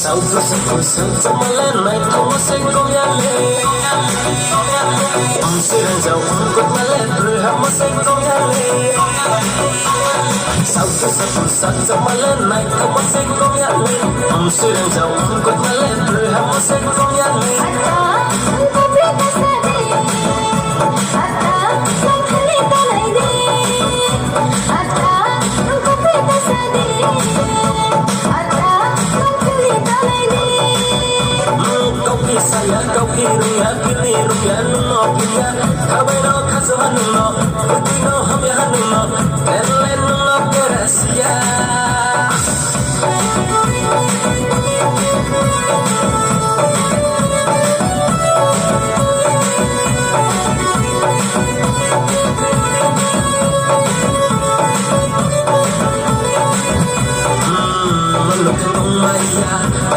sao cho sẽ vui sướng trong mơ lên này không có sẽ có nhà lệ sẽ là giàu quên mà lên rồi ham mà sẽ có nhà lệ sao cho sẽ vui sướng trong mơ lên này không có sẽ có nhà lệ sẽ là giàu quên mà lên rồi ham mà sẽ có nhà lệ saya kau kiruya kini ruya no kiya kabelo kasaban no kutino hamya no erlen no kerasia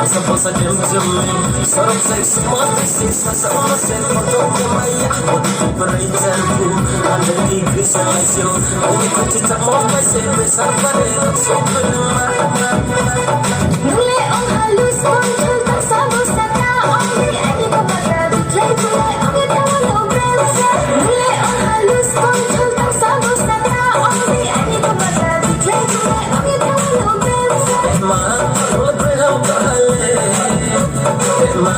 Sa posa jem jemme sorok sai smart six sa uma sen foto ke maya odi kupreitan ku ande di grisasio odi kuchita mo mai se besar pare so Nule on halus on chulta sabo sata on di ani ko bata diklay pulay on itawa no brelsa Nule on halus on chulta sabo sata on di ani ko bata diklay pulay on itawa no brelsa ma ole brel kahale ma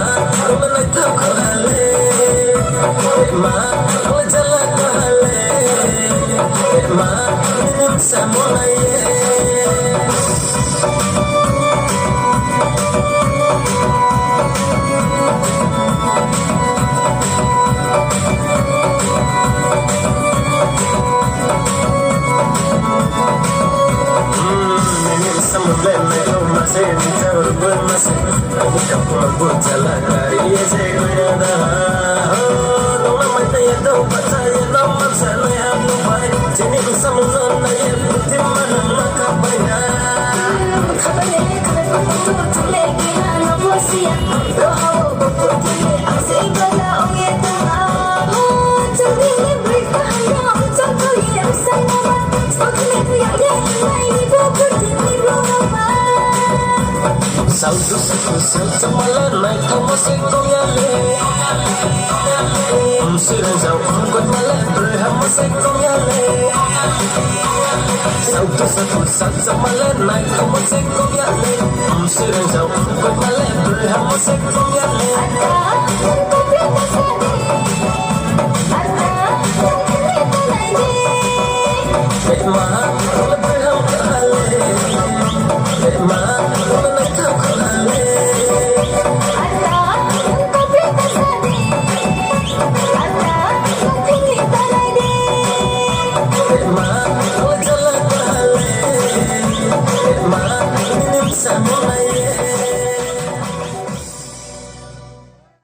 ole naita kahale ma ole jala kahale ma nim samolaye sao cho sẽ vui sướng trong mơ lớn này không có sẽ có nhà lệ sẽ là giàu quên mà lên rồi ham mà sẽ có nhà lệ sao cho sẽ vui sướng trong mơ lớn này không có sẽ có nhà lệ sẽ là giàu quên mà lên rồi ham mà sẽ có nhà lệ mà